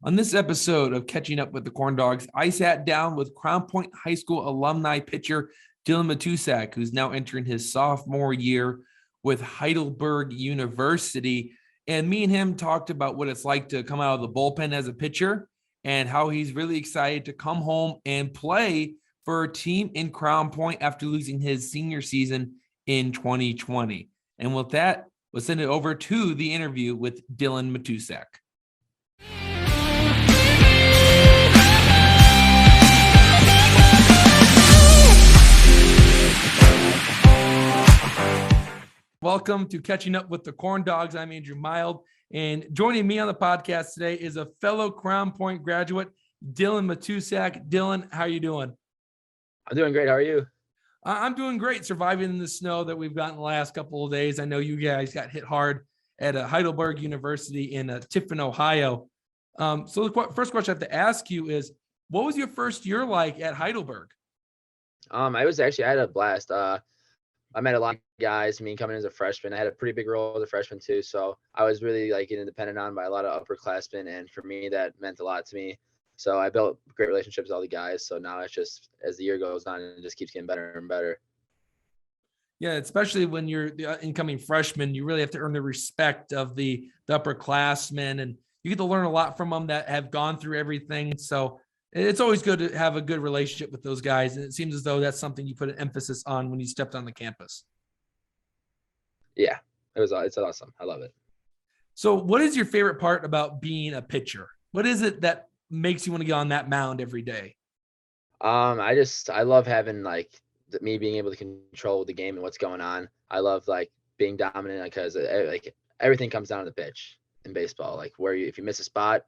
On this episode of Catching Up with the Corn Dogs, I sat down with Crown Point High School alumni pitcher Dylan Matusak, who's now entering his sophomore year with Heidelberg University. And me and him talked about what it's like to come out of the bullpen as a pitcher and how he's really excited to come home and play for a team in Crown Point after losing his senior season in 2020. And with that, we'll send it over to the interview with Dylan Matusak. Welcome to Catching Up with the Corn Dogs. I'm Andrew Mild, and joining me on the podcast today is a fellow Crown Point graduate, Dylan Matusak. Dylan, how are you doing? I'm doing great. How are you? I'm doing great, surviving the snow that we've gotten the last couple of days. I know you guys got hit hard at Heidelberg University in Tiffin, Ohio. So the first question I have to ask you is, what was your first year like at Heidelberg? I had a blast. I met a lot of guys. Coming as a freshman, I had a pretty big role as a freshman too. So I was really getting depended on by a lot of upperclassmen, and for me, that meant a lot to me. So I built great relationships with all the guys. So now it's just, as the year goes on, it just keeps getting better and better. Yeah, especially when you're the incoming freshman, you really have to earn the respect of the upperclassmen, and you get to learn a lot from them that have gone through everything. So it's always good to have a good relationship with those guys. And it seems as though that's something you put an emphasis on when you stepped on the campus. Yeah, it's awesome. I love it. So what is your favorite part about being a pitcher? What is it that makes you want to get on that mound every day? I love having me being able to control the game and what's going on. I love being dominant because everything comes down to the pitch in baseball. If you miss a spot,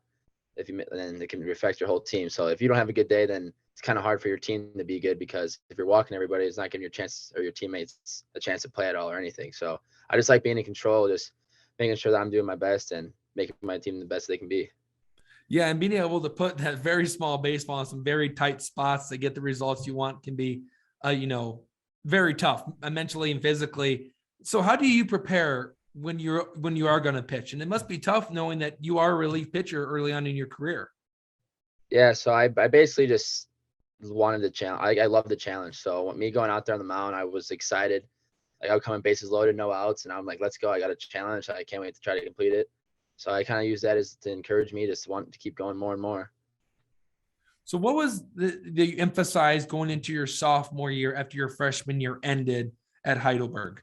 then it can affect your whole team. So if you don't have a good day, then it's kind of hard for your team to be good, because if you're walking everybody, it's not giving your chance or your teammates a chance to play at all or anything. So I just like being in control, just making sure that I'm doing my best and making my team the best they can be. Yeah, and being able to put that very small baseball in some very tight spots to get the results you want can be, very tough mentally and physically. So how do you prepare when you are going to pitch? And it must be tough knowing that you are a relief pitcher early on in your career. Yeah, so I basically just wanted the challenge. I love the challenge. So when me going out there on the mound, I was excited. I would come in bases loaded, no outs, and I'm like, let's go. I got a challenge. I can't wait to try to complete it. So I kind of use that as to encourage me to want to keep going more and more. So what was the emphasize going into your sophomore year after your freshman year ended at Heidelberg?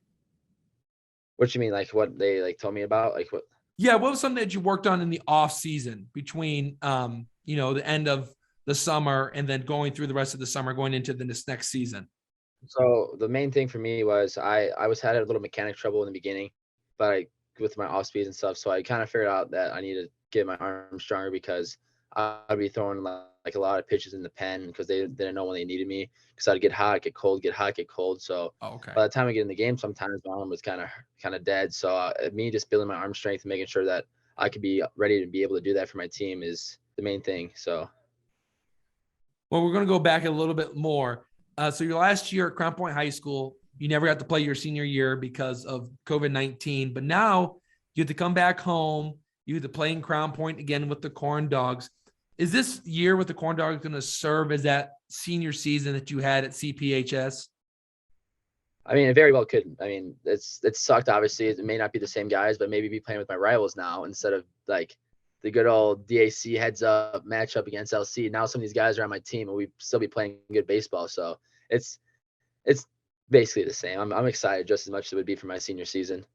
What you mean, what they told me about? What? Yeah, what was something that you worked on in the off season between the end of the summer and then going through the rest of the summer, going into this next season? So the main thing for me was I had a little mechanic trouble in the beginning, but with my off speeds and stuff. So I kind of figured out that I need to get my arm stronger, because I'd be throwing a lot of pitches in the pen because they didn't know when they needed me, because I'd get hot, get cold, get hot, get cold. So by the time I get in the game, sometimes my arm was kind of dead. So me just building my arm strength and making sure that I could be ready to be able to do that for my team is the main thing. So. Well, we're going to go back a little bit more. So your last year at Crown Point High School, you never got to play your senior year because of COVID-19, but now you have to come back home. You have to play in Crown Point again with the Corn Dogs. Is this year with the Corn Dogs going to serve as that senior season that you had at CPHS? It very well could. It sucked. Obviously, it may not be the same guys, but maybe be playing with my rivals now instead of the good old DAC heads up matchup against LC. Now some of these guys are on my team, and we still be playing good baseball. So it's basically the same. I'm excited just as much as it would be for my senior season.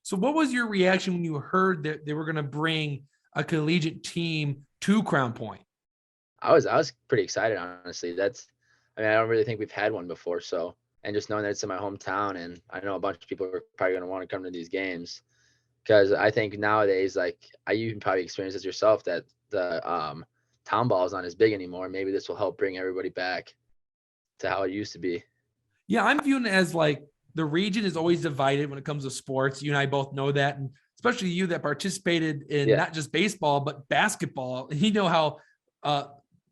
So what was your reaction when you heard that they were going to bring a collegiate team to Crown Point? I was pretty excited, honestly. I don't really think we've had one before. So, and just knowing that it's in my hometown, and I know a bunch of people are probably going to want to come to these games, because I think nowadays, you can probably experience this yourself, that the town ball is not as big anymore. Maybe this will help bring everybody back to how it used to be. Yeah, I'm viewing it as the region is always divided when it comes to sports. You and I both know that, and especially you that participated in not just baseball, but basketball. And you know how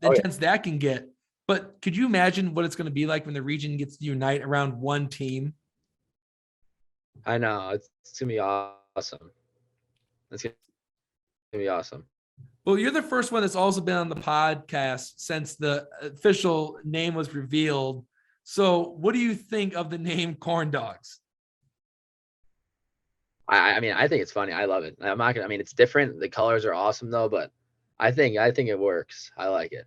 intense that can get. But could you imagine what it's going to be like when the region gets to unite around one team? I know. It's going to be awesome. It's going to be awesome. Well, you're the first one that's also been on the podcast since the official name was revealed. So, what do you think of the name Corn Dogs? I mean, I think it's funny. I love it. I'm not gonna. I mean, it's different. The colors are awesome though, but I think it works. I like it.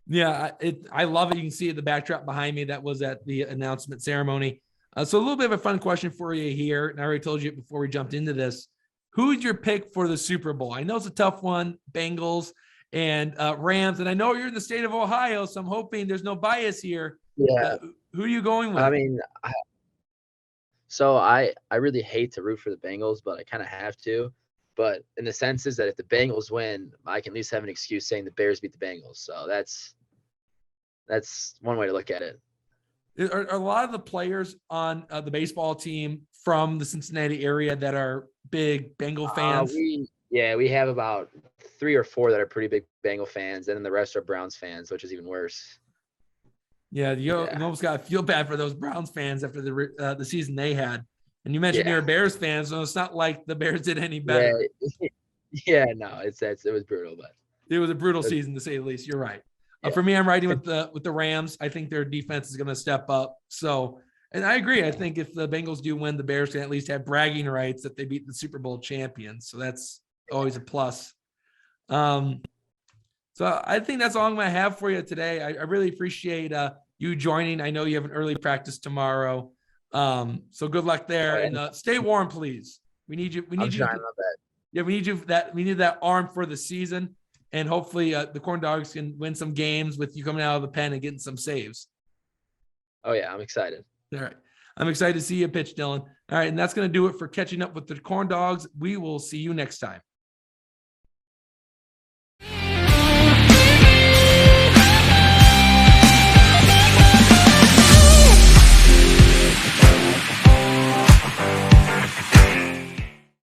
Yeah, I love it. You can see the backdrop behind me. That was at the announcement ceremony. So a little bit of a fun question for you here. And I already told you before we jumped into this. Who's your pick for the Super Bowl? I know it's a tough one, Bengals and Rams. And I know you're in the state of Ohio, so I'm hoping there's no bias here. Yeah. Who are you going with? I mean, so I really hate to root for the Bengals, but I kind of have to. But in the sense is that if the Bengals win, I can at least have an excuse saying the Bears beat the Bengals. So that's one way to look at it. Are a lot of the players on the baseball team from the Cincinnati area that are big Bengal fans? We have about 3 or 4 that are pretty big Bengal fans, and then the rest are Browns fans, which is even worse. Yeah, you almost got to feel bad for those Browns fans after the season they had. And you mentioned you're a Bears fan, so it's not like the Bears did any better. Yeah, no, it was brutal, but it was a brutal season to say the least. You're right. For me, I'm riding with the Rams. I think their defense is going to step up. So, and I agree. I think if the Bengals do win, the Bears can at least have bragging rights that they beat the Super Bowl champions. So that's always a plus. So I think that's all I'm going to have for you today. I really appreciate you joining. I know you have an early practice tomorrow. So good luck there, and stay warm, please. We need you. We need you. Yeah, we need you. We need that arm for the season. And hopefully the Corn Dogs can win some games with you coming out of the pen and getting some saves. Oh, yeah, I'm excited. All right. I'm excited to see you pitch, Dylan. All right, and that's going to do it for Catching Up with the Corn Dogs. We will see you next time.